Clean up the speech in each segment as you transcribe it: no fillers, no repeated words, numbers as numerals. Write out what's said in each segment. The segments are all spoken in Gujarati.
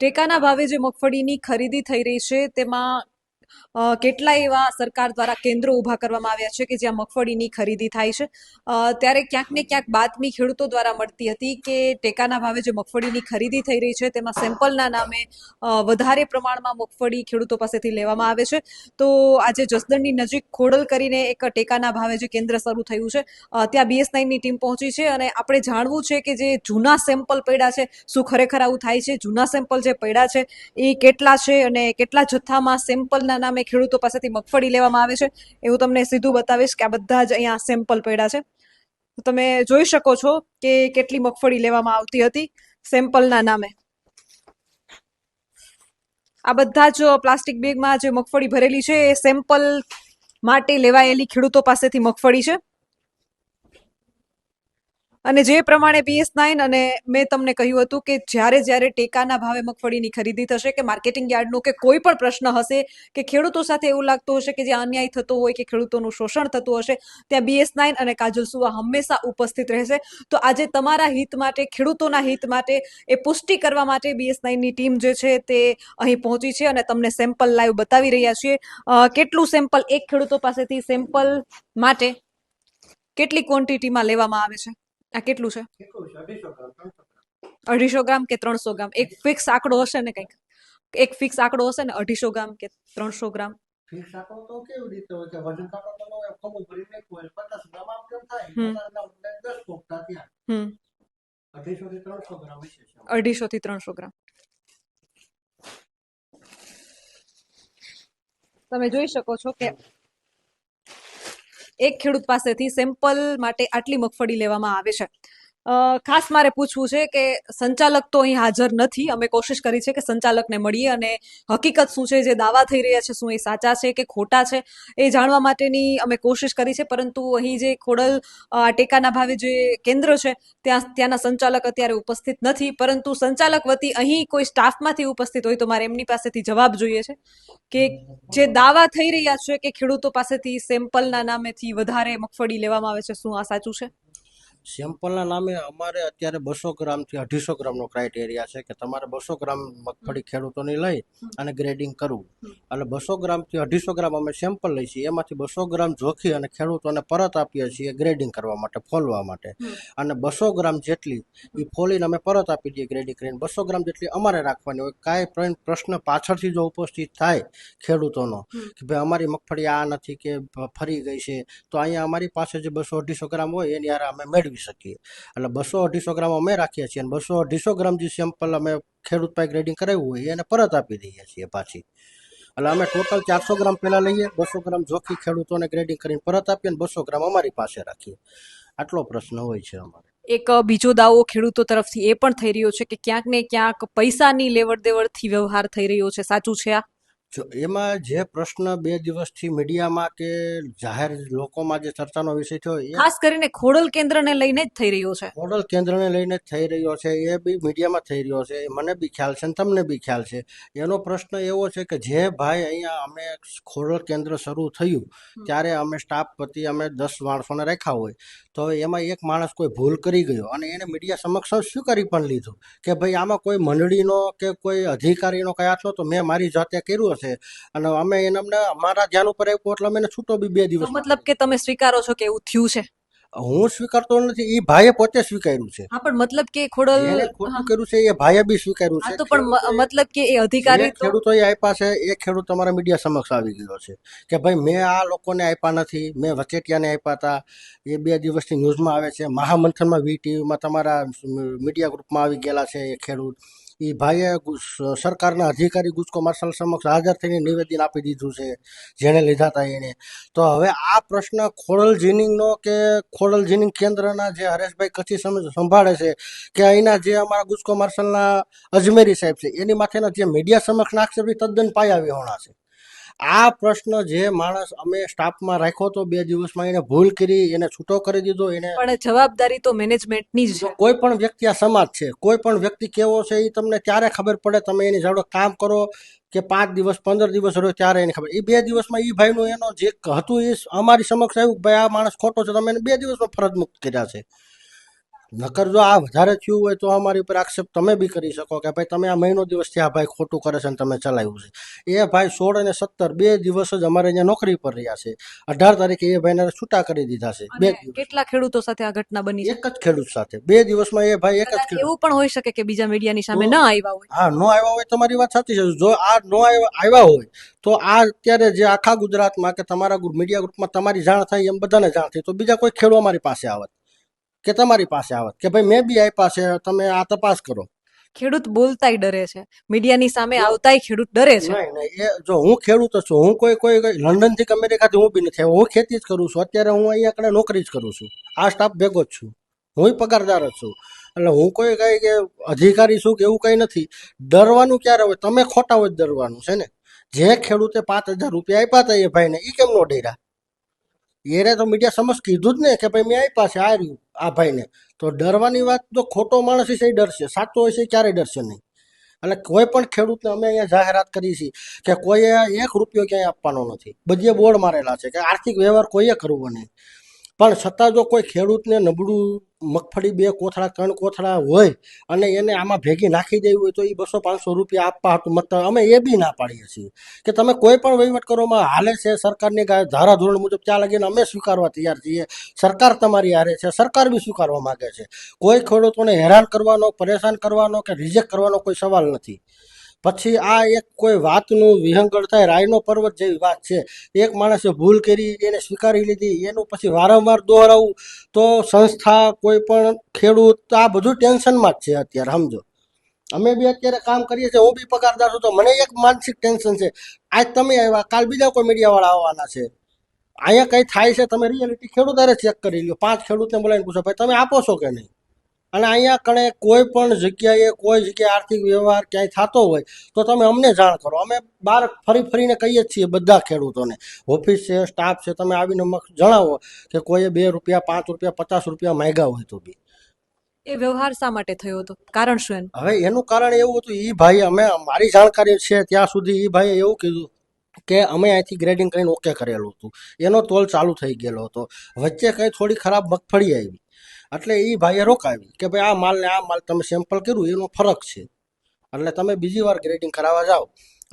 ટેકાના ભાવે જે મગફળીની ખરીદી થઈ રહી છે તેમાં કેટલાય એવા સરકાર દ્વારા કેન્દ્રો ઊભા કરવામાં આવ્યા છે કે જ્યાં મગફળીની ખરીદી થાય છે. ત્યારે ક્યાંક ને ક્યાંક બાતમી ખેડૂતો દ્વારા મળતી હતી કે ટેકાના ભાવે જે મગફળીની ખરીદી થઈ રહી છે તેમાં સેમ્પલના નામે વધારે પ્રમાણમાં મગફળી ખેડૂતો પાસેથી લેવામાં આવે છે. તો આજે જસદણની નજીક ખોડલ કરીને એક ટેકાના ભાવે જે કેન્દ્ર શરૂ થયું છે ત્યાં BS9ની ટીમ પહોંચી છે અને આપણે જાણવું છે કે જે જૂના સેમ્પલ પડ્યા છે શું ખરેખર આવું થાય છે, જૂના સેમ્પલ જે પડ્યા છે એ કેટલા છે અને કેટલા જથ્થામાં સેમ્પલના નામે ખેડૂતો પાસેથી મગફળી લેવામાં આવે છે એવું તમને સીધું બતાવીશ કે આ બધા જ અહીંયા સેમ્પલ પડ્યા છે. તમે જોઈ શકો છો કે કેટલી મગફળી લેવામાં આવતી હતી સેમ્પલના નામે. આ બધા જ પ્લાસ્ટિક બેગમાં જે મગફળી ભરેલી છે એ સેમ્પલ માટે લેવાયેલી ખેડૂતો પાસેથી મગફળી છે. અને જે પ્રમાણે BS9 અને મેં તમને કહ્યું હતું કે જ્યારે જ્યારે ટેકાના ભાવે મગફળીની ખરીદી થશે કે માર્કેટિંગ યાર્ડનો કે કોઈ પણ પ્રશ્ન હશે કે ખેડૂતો સાથે એવું લાગતું હશે કે જે અન્યાય થતો હોય કે ખેડૂતોનું શોષણ થતું હશે ત્યાં BS9 અને કાજલ સુવા હંમેશા ઉપસ્થિત રહેશે. તો આજે તમારા હિત માટે, ખેડૂતોના હિત માટે એ પુષ્ટિ કરવા માટે BS9ની ટીમ જે છે તે અહીં પહોંચી છે અને તમને સેમ્પલ લાઈવ બતાવી રહ્યા છીએ. કેટલું સેમ્પલ એક ખેડૂતો પાસેથી સેમ્પલ માટે કેટલી ક્વોન્ટિટીમાં લેવામાં આવે છે? આ કેટલું છે? 250 ગ્રામ કે 300 ગ્રામ? એક ફિક્સ આંકડો હશે ને કંઈક? એક ફિક્સ આંકડો હશે ને 250 ગ્રામ કે 300 ગ્રામ? ફિક્સ આંકડો તો કેવી રીતે હોય કે વજન કાંટો તો હોય કમો ભરી નાખ્યું હોય 50 ગ્રામ આમ કેમ થાય 50 ગ્રામ 10 પોપટા ત્યાં 250 થી 300 ગ્રામ હશે. 250 થી 300 ગ્રામ. તમે જોઈ શકો છો કે એક ખેડૂત પાસેથી સેમ્પલ માટે આટલી મગફળી લેવામાં આવે છે. ખાસ મારે પૂછવું છે કે સંચાલક તો અહીં હાજર નથી. અમે કોશિશ કરી છે કે સંચાલકને મળીએ અને હકીકત શું છે, જે દાવા થઈ રહ્યા છે શું એ સાચા છે કે ખોટા છે એ જાણવા માટેની અમે કોશિશ કરી છે. પરંતુ અહીં જે ખોડલ ટેકાના ભાવે જે કેન્દ્ર છે ત્યાંના સંચાલક અત્યારે ઉપસ્થિત નથી. પરંતુ સંચાલક વતી અહીં કોઈ સ્ટાફમાંથી ઉપસ્થિત હોય તો મારે એમની પાસેથી જવાબ જોઈએ છે કે જે દાવા થઈ રહ્યા છે કે ખેડૂતો પાસેથી સેમ્પલના નામેથી વધારે મગફળી લેવામાં આવે છે, શું આ સાચું છે? સેમ્પલના નામે અમારે અત્યારે 200 ગ્રામથી 250 ગ્રામનો ક્રાઇટેરિયા છે કે તમારે 200 ગ્રામ મગફળી ખેડૂતોની લઈ અને ગ્રેડિંગ કરવું. એટલે 200 ગ્રામથી 250 ગ્રામ અમે સેમ્પલ લઈએ છીએ, એમાંથી 200 ગ્રામ જોખી અને ખેડૂતોને પરત આપીએ છીએ ગ્રેડિંગ કરવા માટે, ફોલવા માટે. અને 200 ગ્રામ જેટલી એ ફોલીને અમે પરત આપી દઈએ ગ્રેડિંગ કરીને. 200 ગ્રામ જેટલી અમારે રાખવાની હોય. કાંઈ પ્રશ્ન પાછળથી જો ઉપસ્થિત થાય ખેડૂતોનો કે ભાઈ અમારી મગફળી આ નથી કે ફરી ગઈ છે, તો અહીંયા અમારી પાસે જે 200-250 ગ્રામ હોય એની હારે અમે મેળવી શકીએ. એટલે 200-250 ગ્રામ અમે રાખીએ છીએ અને 200-250 ગ્રામ જે સેમ્પલ અમે ખેડૂત પાસે ગ્રેડિંગ કરાવ્યું હોય એને પરત આપી દઈએ છીએ પાછી. એટલે અમે ટોટલ 400 ગ્રામ પહેલા લઈએ, 200 ગ્રામ જોખી ખેડૂતોને ગ્રેડિંગ કરીને પરત આપીએ અને 200 ગ્રામ અમારી પાસે રાખીએ. આટલો પ્રશ્ન હોય છે અમારે. એક બીજો દાવો ખેડૂતો તરફથી એ પણ થઈ રહ્યો છે કે ક્યાંક ને ક્યાંક પૈસાની લેવડ દેવડથી વ્યવહાર થઈ રહ્યો છે, સાચું છે આ? જો એમાં જે પ્રશ્ન 2 દિવસથી મીડિયામાં કે જાહેર લોકોમાં જે ચર્ચાનો વિષય થયો એ ખાસ કરીને ખોડલ કેન્દ્રને લઈને જ થઈ રહ્યો છે. ખોડલ કેન્દ્રને લઈને જ થઈ રહ્યો છે. એ બી મીડિયામાં થઈ રહ્યો છે. મને બી ખ્યાલ છે અને તમને બી ખ્યાલ છે. એનો પ્રશ્ન એવો છે કે જે ભાઈ અહીંયા અમે ખોડલ કેન્દ્ર શરૂ થયું ત્યારે અમે સ્ટાફ વતી અમે 10 માણસોને રાખ્યા હોય, તો એમાં એક માણસ કોઈ ભૂલ કરી ગયો અને એને મીડિયા સમક્ષ સ્વીકારી પણ લીધું કે ભાઈ આમાં કોઈ મંડળીનો કે કોઈ અધિકારીનો કઈ હાથ નહોતો, મેં મારી જાતે કર્યું છે અને અમે એને અમને અમારા ધ્યાન ઉપર આવ્યું એટલે અમે એને છૂટો બી 2 દિવસ. મતલબ કે તમે સ્વીકારો છો કે એવું થયું છે? હું સ્વીકારતો નથી, એ ભાઈએ પોતે સ્વીકાર્યું છે. હા, પણ મતલબ કે ખોડલ એને ખોટું કર્યું છે એ ભાઈએ બી સ્વીકાર્યું છે. તો પણ મતલબ કે એ અધિકારી તો ખેડૂતોએ આપ્યા છે, એ ખેડૂત અમારા મીડિયા સમક્ષ આવી ગયો છે કે ભાઈ મેં આ લોકોને આપ્યા નથી, મેં વચેટિયાને આપ્યા હતા. એ 2 દિવસથી ન્યૂઝમાં આવે છે, મહામંથનમાં VTVમાં તમારા મીડિયા ગ્રુપમાં આવી ગયેલા છે. એ ખેડૂત એ ભાઈએ સરકારના અધિકારી ગુજકો માર્શલ સમક્ષ હાજર થઈને નિવેદન આપી દીધું છે જેણે લીધા હતા એને. તો હવે આ પ્રશ્ન ખોડલ જીનિંગનો કે ખોડલ જીનિંગ કેન્દ્રના જે હરેશભાઈ કચ્છી સંભાળે છે કે અહીંના જે અમારા ગુજકો માર્શલના અજમેરી સાહેબ છે એની માથેના જે મીડિયા સમક્ષ નાખશે એ તદ્દન પાયા વિહોણા છે. આ પ્રશ્ન જે માણસ અમે સ્ટાફમાં રાખ્યો તો 2 દિવસમાં એને ભૂલ કરી, એને છૂટો કરી દીધો. એને પણ જવાબદારી તો મેનેજમેન્ટની જ છે. કોઈ પણ વ્યક્તિ આ સમાજ છે, કોઈ પણ વ્યક્તિ કેવો છે એ તમને ત્યારે ખબર પડે તમે એની જોડે કામ કરો કે 5 દિવસ 15 દિવસ રહ્યો ત્યારે એની ખબર. એ 2 દિવસમાં એ ભાઈનું એનો જે હતું એ અમારી સમક્ષ આવ્યું ભાઈ આ માણસ ખોટો છે, તમે એને 2 દિવસમાં ફરજ મુક્ત કર્યા છે. નકર જો આ વધારે થયું હોય તો અમારી ઉપર આક્ષેપ તમે બી કરી શકો કે ભાઈ તમે આ મહિનો દિવસથી આ ભાઈ ખોટું કરે છે અને તમે ચલાવ્યું છે. એ ભાઈ 16 અને 17 બે દિવસ જ અમારે અહીંયા નોકરી પર રહ્યા છે. 18 તારીખે એ ભાઈને છૂટા કરી દીધા છે. બે અને દિવસ કેટલા ખેડૂતો સાથે આ ઘટના બની છે? એક જ ખેડૂત સાથે 2 દિવસમાં એ ભાઈ એક જ કદાચ ખેડૂત. એવું પણ હોઈ શકે કે બીજા મીડિયાની સામે તો- ન આવ્યા હોય. હા, નો આવ્યા હોય તમારી વાત સાચી છે. જો આ નો આવ્યા હોય તો આ અત્યારે જે આખા ગુજરાતમાં કે તમારા મીડિયા ગ્રુપમાં તમારી જાણ થાય એમ બધાને જાણ થઈ તો બીજા કોઈ ખેડૂત અમારી પાસે આવત કે તમારી પાસે આવત કે ભાઈ મેં બી આપ્યા છે, તમે આ તપાસ કરો. ખેડૂત બોલતાય ડરે છે, મીડિયાની સામે આવતાય ખેડૂત ડરે છે. નહીં નહીં, એ જો હું ખેડૂત જ છું, હું કોઈ લંડન થી કે અમેરિકાથી હું બી નથી આવ્યો, હું ખેતી જ કરું છું. અત્યારે હું અહીંયા કને નોકરી જ કરું છું, આ સ્ટાફ ભેગો જ છું, હું પગારદાર જ છું. એટલે હું કોઈ કઈ કે અધિકારી છું કે એવું કઈ નથી. ડરવાનું ક્યારે હોય? તમે ખોટા હોય ડરવાનું છે ને. જે ખેડૂતે 5,000 રૂપિયા આપ્યા હતા એ ભાઈને, એ કેમ નો ડર્યા? એને તો મીડિયા સમજ કીધું જ ને કે ભાઈ મેં આપ્યા છે, આ રહ્યું આ ભાઈને. તો ડરવાની વાત તો ખોટો માણસ છે એ ડરશે, સાચો હોય છે ક્યારેય ડરશે નહીં. એટલે કોઈ પણ ખેડૂતને અમે અહીંયા જાહેરાત કરી છે કે કોઈએ 1 રૂપિયો ક્યાંય આપવાનો નથી. બધે બોર્ડ મારેલા છે કે આર્થિક વ્યવહાર કોઈએ કરવો નહીં. પણ છતાં જો કોઈ ખેડૂતને નબળું મગફળી 2 કોથળા 3 કોથળા હોય અને એને આમાં ભેગી નાખી દેવી હોય તો એ 200-500 રૂપિયા આપવા હતું મતલબ અમે એ બી ના પાડીએ છીએ કે તમે કોઈ પણ વહીવટ કરવામાં હાલે છે સરકારની ધારાધોરણ મુજબ ત્યાં લગીને અમે સ્વીકારવા તૈયાર છીએ. સરકાર તમારી હારે છે, સરકાર બી સ્વીકારવા માંગે છે. કોઈ ખેડૂતોને હેરાન કરવાનો, પરેશાન કરવાનો કે રિજેક્ટ કરવાનો કોઈ સવાલ નથી. પછી આ એક કોઈ વાતનું વિહંગળ થાય, રાયનો પર્વત જેવી વાત છે. એક માણસે ભૂલ કરી, એને સ્વીકારી લીધી, એનું પછી વારંવાર દોહરાવું તો સંસ્થા, કોઈ પણ ખેડૂત, આ બધું ટેન્શનમાં જ છે અત્યારે. સમજો અમે બી અત્યારે કામ કરીએ છીએ, હું બી પગારદાર છું, તો મને એક માનસિક ટેન્શન છે. આજ તમે આવ્યા, કાલ બીજા કોઈ મીડિયાવાળા આવવાના છે. અહીંયા કંઈ થાય છે તમે રિયાલિટી ખેડૂત હારે ચેક કરી લ્યો. 5 ખેડૂતને બોલાવીને પૂછો ભાઈ તમે આપો છો કે નહીં. અને અહીંયા કણે કોઈ પણ જગ્યાએ કોઈ જગ્યાએ આર્થિક વ્યવહાર ક્યાંય થતો હોય તો તમે અમને જાણ કરો. અમે બહાર ફરીને કહીએ જ છીએ બધા ખેડૂતોને, ઓફિસ છે, સ્ટાફ છે, તમે આવીને જણાવો કે કોઈએ 2 રૂપિયા, 5 રૂપિયા, 50 રૂપિયા માંગ્યા હોય તો બી. એ વ્યવહાર શા માટે થયો હતો? કારણ શું એનું? હવે એનું કારણ એવું હતું, એ ભાઈ, અમે મારી જાણકારી છે ત્યાં સુધી એ ભાઈએ એવું કીધું કે અમે અહીંથી ગ્રેડિંગ કરીને ઓકે કરેલું હતું, એનો તોલ ચાલુ થઈ ગયેલો હતો. વચ્ચે કંઈ થોડી ખરાબ મગફળી આવી એટલે એ ભાઈએ રોકાવી કે ભાઈ આ માલ ને આ માલ તમે સેમ્પલ કર્યું એનો ફરક છે, એટલે તમે બીજી વાર ગ્રેડિંગ કરાવવા જાઓ.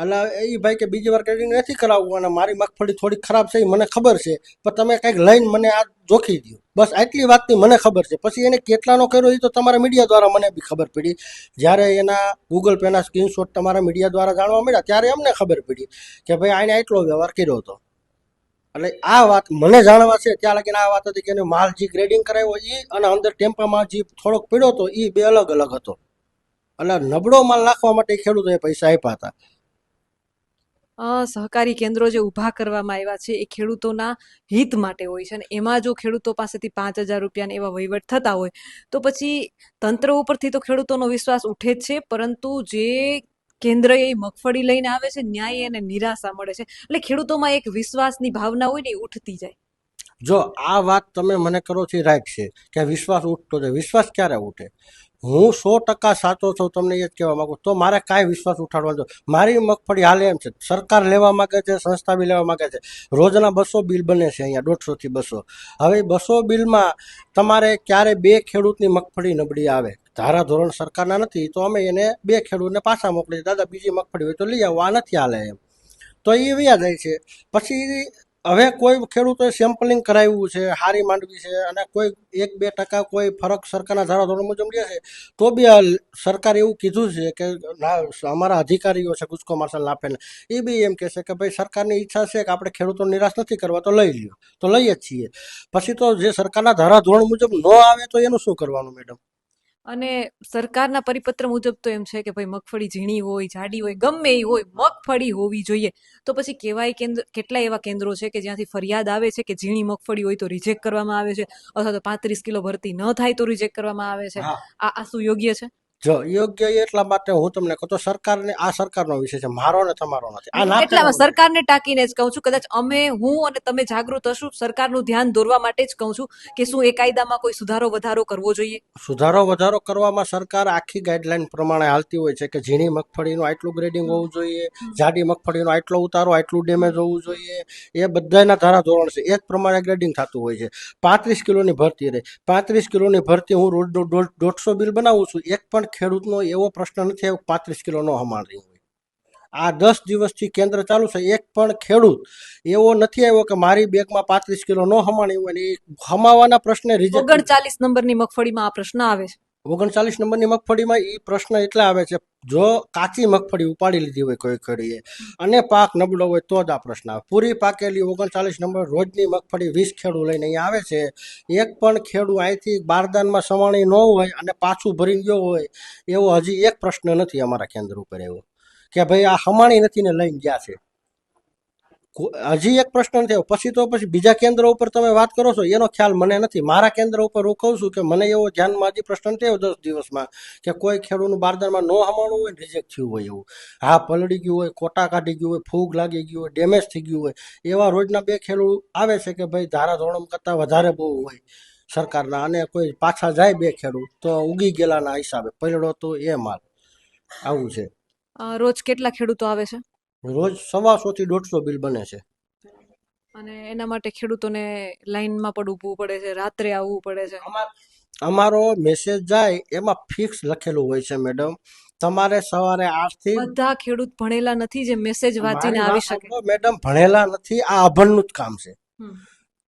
એટલે એ ભાઈ કે બીજી વાર ગ્રેડિંગ નથી કરાવવું અને મારી મગફળી થોડી ખરાબ છે એ મને ખબર છે, પણ તમે કંઈક લઈને મને આ જોખી દો. બસ આટલી વાતની મને ખબર છે. પછી એને કેટલાનો કર્યો એ તો તમારા મીડિયા દ્વારા મને બી ખબર પડી. જ્યારે એના ગૂગલ પેના સ્ક્રીનશોટ તમારા મીડિયા દ્વારા જાણવા મળ્યા ત્યારે અમને ખબર પડી કે ભાઈ આને આટલો વ્યવહાર કર્યો હતો. એટલે આ વાત મને જાણવા છે ત્યાં લગીને આ વાત હતી કે એને માલ જે ગ્રેડિંગ કરાવ્યો એ અને અંદર ટેમ્પામાં જે થોડોક પીડ્યો હતો એ બે અલગ અલગ હતો. એટલે નબળો માલ નાખવા માટે ખેડૂતોએ પૈસા આપ્યા હતા. સહકારી કેન્દ્રો જે ઊભા કરવામાં આવ્યા છે એ ખેડૂતોના હિત માટે હોય છે, અને એમાં જો ખેડૂતો પાસેથી 5,000 રૂપિયાના એવા વહીવટ થતા હોય તો પછી તંત્ર ઉપરથી તો ખેડૂતોનો વિશ્વાસ ઉઠે જ છે, પરંતુ જે કેન્દ્ર એ મગફળી લઈને આવે છે ન્યાય એને નિરાશા મળે છે. એટલે ખેડૂતોમાં એક વિશ્વાસની ભાવના હોય ને એ ઉઠતી જાય. જો આ વાત તમે મને કરો છો રાઈટ છે કે વિશ્વાસ ઉઠતો છે. વિશ્વાસ ક્યારે ઉઠે? હું 100% સાચો છું, તમને એ જ કહેવા માંગુ તો મારે કાંઈ વિશ્વાસ ઉઠાડવાનો. મારી મગફળી હાલે એમ છે, સરકાર લેવા માંગે છે, સંસ્થા બી લેવા માંગે છે. રોજના 200 બિલ બને છે અહીંયા, 150 થી 200. હવે 200 બિલમાં તમારે ક્યારે 2 ખેડૂતની મગફળી નબળી આવે, ધારાધોરણ સરકારના નથી તો અમે એને 2 ખેડૂતને પાછા મોકલી, દાદા બીજી મગફળી હોય તો લઈ આવો, આ નથી હાલે એમ, તો એ વ્યા જાય છે. પછી હવે કોઈ ખેડૂતોએ સેમ્પલિંગ કરાવ્યું છે, હારી માંડવી છે, અને કોઈ 1-2% કોઈ ફરક સરકારના ધારાધોરણ મુજબ લે છે તો બી સરકારે એવું કીધું છે કે ના, અમારા અધિકારીઓ છે ગુજકો માર્શલ આપેલ, એ બી એમ કહે છે કે ભાઈ સરકારની ઈચ્છા છે કે આપણે ખેડૂતો નિરાશ નથી કરવા તો લઈ લ્યો, તો લઈએ જ છીએ. પછી તો જે સરકારના ધારાધોરણ મુજબ ન આવે તો એનું શું કરવાનું મેડમ? અને સરકારના પરિપત્ર મુજબ તો એમ છે કે ભાઈ મગફળી ઝીણી હોય, જાડી હોય, ગમે એ હોય, મગફળી હોવી જોઈએ. તો પછી કેવાય કેટલા એવા કેન્દ્રો છે કે જ્યાંથી ફરિયાદ આવે છે કે ઝીણી મગફળી હોય તો રિજેક્ટ કરવામાં આવે છે, અથવા તો 35 કિલો ભરતી ન થાય તો રિજેક્ટ કરવામાં આવે છે. હા, આ શું યોગ્ય છે? જો યોગ્ય એટલા માટે હું તમને કહું તો સરકારને આ સરકારનો વિષય છે, મારો ને તમારો નથી. આ ના એટલામાં ફેરવવાનું. સરકારને ટાંકીને જ કહું છું, કદાચ હું અને તમે જાગૃત હશું, સરકારનું ધ્યાન દોરવા માટે જ કહું છું કે શું એ કાયદામાં કોઈ સુધારો વધારો કરવો જોઈએ. સુધારો વધારો કરવામાં સરકાર આખી ગાઈડલાઈન પ્રમાણે હાલતી હોય છે કે ઝીણી મગફળીનું આટલું ગ્રેડિંગ હોવું જોઈએ, જાડી મગફળીનો આટલો ઉતારો, આટલું ડેમેજ હોવું જોઈએ, એ બધાના ધારાધોરણ છે, એ જ પ્રમાણે ગ્રેડિંગ થતું હોય છે. 35 કિલોની ભરતી રહે, 35 કિલોની ભરતી હું રોજ 150 બિલ બનાવું છું, એક પણ ખેડૂતનો એવો પ્રશ્ન નથી આવ્યો 35 કિલો નો હમાણી હોય. આ 10 દિવસથી કેન્દ્ર ચાલુ છે, એક પણ ખેડૂત એવો નથી આવ્યો કે મારી બેગમાં 35 કિલો નો હમાણી હોય ને એ હમાવાના પ્રશ્ને રિજેક્ટ. 39 નંબરની મગફળીમાં આ પ્રશ્ન આવે છે. 39 નંબરની મગફળીમાં એ પ્રશ્ન એટલે આવે છે, જો કાચી મગફળી ઉપાડી લીધી હોય કોઈ ખેડીએ અને પાક નબળો હોય તો જ આ પ્રશ્ન આવે. પૂરી પાકેલી 39 નંબર રોજની મગફળી 20 ખેડૂ લઈને અહીંયા આવે છે, એક પણ ખેડૂ અહીંથી બારદાનમાં સવાણી ન હોય અને પાછું ભરી ગયો હોય એવો હજી એક પ્રશ્ન નથી અમારા કેન્દ્ર ઉપર એવો કે ભાઈ આ હમાણી નથી ને લઈને ગયા છે. હજી એક પ્રશ્ન થયો પછી બીજા કેન્દ્ર ઉપર તમે વાત કરો છો એનો ખ્યાલ મને નથી. મારા કેન્દ્ર ઉપર હું કહું છું કે મને એવો ધ્યાનમાં હજી પ્રશ્ન થયો 10 દિવસમાં કે કોઈ ખેડૂતનું બારદાનમાં ન હમાણું હોય, રિજેક્ટ થયું હોય એવું, હા પલળી ગયું હોય, કોટા કાઢી ગયું હોય, ફૂગ લાગી ગયું હોય, ડેમેજ થઈ ગયું હોય, એવા રોજના 2 ખેડૂત આવે છે કે ભાઈ ધારાધોરણ કરતાં વધારે બહુ હોય સરકારના, અને કોઈ પાછા જાય 2 ખેડૂત તો ઉગી ગયેલાના હિસાબે પલળો તો એ માલ. આવું છે. રોજ કેટલા ખેડૂતો આવે છે રોજ 150 થી 150 બિલ બને છે. અને એના માટે ખેડૂતોને લાઈનમાં પણ ઊભવું પડે છે, રાત્રે આવવું પડે છે. અમારો મેસેજ જાય એમાં ફિક્સ લખેલું હોય છે મેડમ, તમારે સવારે 8 થી. બધા ખેડૂત ભણેલા નથી જે મેસેજ વાંચીને મારી આવી વાત શકે. સાંભળો મેડમ, ભણેલા નથી, આ અભણનું જ કામ છે.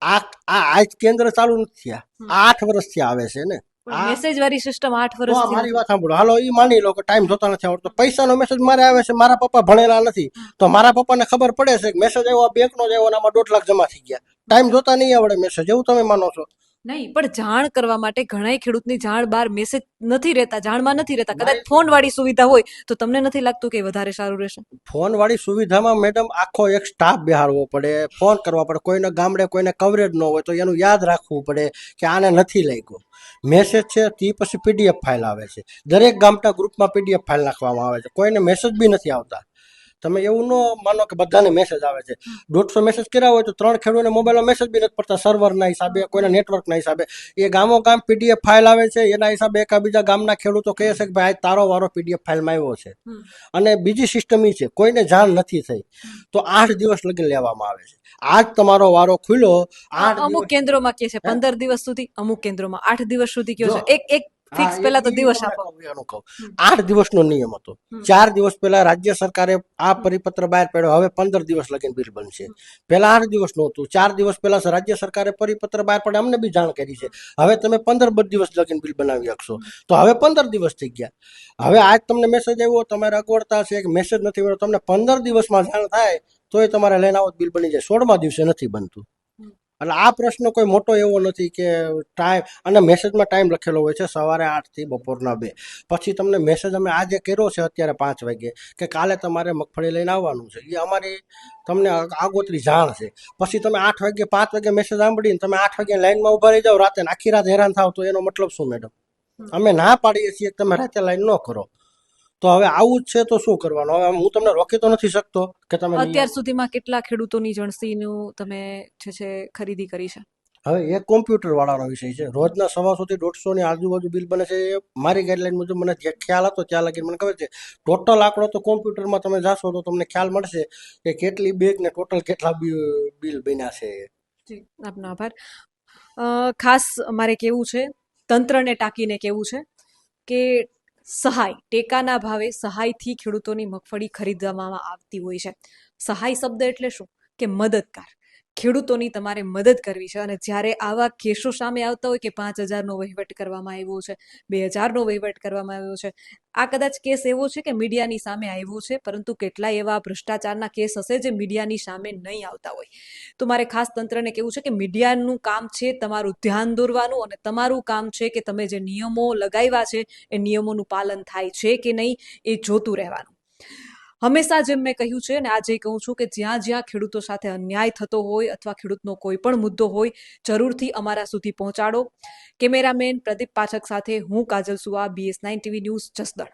આજ કેન્દ્ર ચાલુ નથી થયા, 8 વર્ષથી આવે છે ને. મેસેજ વાળી સિસ્ટમ 8 તો વર્ષથી મારી વાત સાંભળો, હાલો એ માની લો કે ટાઈમ જોતા નથી આવડતો, પૈસાનો મેસેજ મારે આવે છે, મારા પપ્પા ભણેલા નથી, તો મારા પપ્પાને ખબર પડે છે કે મેસેજ આવ્યો બેંકનો જ આવ્યો અને આમાં 1.5 લાખ જમા થઈ ગયા, ટાઈમ જોતા નહીં આવડે મેસેજ, એવું તમે માનો છો? નહીં, પણ જાણ કરવા માટે ઘણાય ખેડૂતની જાણ બહાર મેસેજ નથી રહેતા, જાણમાં નથી રહેતા. કદાચ ફોન વાળી સુવિધા હોય તો તમને નથી લાગતું કે વધારે સારું રહેશે? ફોન વાળી સુવિધામાં મેડમ આખો એક સ્ટાફ બેહાડવો પડે, ફોન કરવા પડે, કોઈને ગામડે કોઈને કવરેજ ન હોય તો એનું યાદ રાખવું પડે કે આને નથી લાગ્યો મેસેજ છે, તે પછી પીડીએફ ફાઇલ આવે છે, દરેક ગામના ગ્રુપમાં પીડીએફ ફાઇલ નાખવામાં આવે છે, કોઈને મેસેજ બી નથી આવતા. તમે એવું ન માનો કે બધાને મેસેજ આવે છે. 150 મેસેજ કર્યા હોય તો 3 ખેડૂતોને મોબાઈલમાં મેસેજ બી નથી પડતા સર્વરના હિસાબે, કોઈના નેટવર્કના હિસાબે. એ ગામો ગામ પીડીએફ ફાઇલ આવે છે, એના હિસાબે એકાબીજા ગામના ખેડૂતો કહે છે કે ભાઈ આજ તારો વારો પીડીએફ ફાઇલમાં આવ્યો છે. અને બીજી સિસ્ટમ એ છે, કોઈને જાણ નથી થઈ તો 8 દિવસ લગી લેવામાં આવે છે. આજ તમારો વારો ખુલ્યો, અમુક કેન્દ્રોમાં કે છે 15 દિવસ સુધી, અમુક કેન્દ્રોમાં 8 દિવસ સુધી કયો છે. એક ફિક્સ પહેલા તો દિવસ આપો. 8 દિવસનો નિયમ હતો, 4 દિવસ પહેલા રાજ્ય સરકારે આ પરિપત્ર બહાર પાડ્યો, હવે 15 દિવસ લગીને બિલ બનશે. પહેલા 8 દિવસનું હતું, 4 દિવસ પહેલા રાજ્ય સરકારે પરિપત્ર બહાર પાડ્યો, અમને બી જાણ કરી છે, હવે તમે 15 દિવસ લગીને બિલ બનાવી શકશો, તો હવે 15 દિવસ થઈ ગયા. હવે આજ તમને મેસેજ આવ્યો, તમારે અગવડતા છે કે મેસેજ નથી આવ્યો, તમને 15 દિવસમાં જાણ થાય તોય તમારે લઈને આવો બિલ બની જાય, 16મા દિવસે નથી બનતું. એટલે આ પ્રશ્ન કોઈ મોટો એવો નથી કે ટાઈમ, અને મેસેજમાં ટાઈમ લખેલો હોય છે સવારે 8 થી બપોરના 2. પછી તમને મેસેજ અમે આજે કર્યો છે અત્યારે 5 વાગે કે કાલે તમારે મગફળી લઈને આવવાનું છે, એ અમારી તમને આગોતરી જાણ છે. પછી તમે 8 વાગે 5 વાગે મેસેજ સાંભળીને તમે 8 વાગે લાઈનમાં ઉભા રહી જાઓ, રાતે આખી રાત હેરાન થાવ તો એનો મતલબ શું મેડમ? અમે ના પાડીએ છીએ કે તમે રાતે લાઈન ન કરો. તો હવે આવું જ છે તો શું કરવાનું? હવે હું તમને રોકી તો નથી શકતો કે તમે. અત્યાર સુધીમાં કેટલા ખેડૂતોની જણસીનું તમે છે ખરીદી કરી છે? હવે એક કોમ્પ્યુટર વાળાનો વિષય છે, રોજના 150 થી 150 ની આજુબાજુ બિલ બને છે. મારી ગાઈડલાઈન મુજબ મને જે ખ્યાલ હતો ત્યાં લગી મને ખબર છે, ટોટલ આંકડો તો કોમ્પ્યુટરમાં તમે જાશો તો તમને ખ્યાલ મળશે કે કેટલી બેગ ને ટોટલ કેટલા બિલ બન્યા છે. આપનો આભાર. ખાસ મારે કેવું છે, તંત્રને ટાંકીને કેવું છે કે સહાય, ટેકાના ભાવે સહાયથી ખેડૂતોની મગફળી ખરીદવામાં આવતી હોય છે. સહાય શબ્દ એટલે શું કે મદદગાર, ખેડૂતોની તમારે મદદ કરવી છે. અને જ્યારે આવા કેસો સામે આવતા હોય કે 5,000નો વહીવટ કરવામાં આવ્યો છે, 2,000નો વહીવટ કરવામાં આવ્યો છે, આ કદાચ કેસ એવો છે કે મીડિયાની સામે આવ્યો છે, પરંતુ કેટલાય એવા ભ્રષ્ટાચારના કેસ હશે જે મીડિયાની સામે નહીં આવતા હોય. તો મારે ખાસ તંત્રને કેવું છે કે મીડિયાનું કામ છે તમારું ધ્યાન દોરવાનું, અને તમારું કામ છે કે તમે જે નિયમો લગાવ્યા છે એ નિયમોનું પાલન થાય છે કે નહીં એ જોતું રહેવાનું. હંમેશા જેમ મેં કહ્યું છે અને આજે કહું છું કે જ્યાં જ્યાં ખેડૂતો સાથે અન્યાય થતો હોય અથવા ખેડૂતનો કોઈ પણ મુદ્દો હોય જરૂરથી અમારા સુધી પહોંચાડો. કેમેરામેન પ્રદીપ પાઠક સાથે હું કાજલ સુવા, BS9 TV ન્યૂઝ, જસદણ.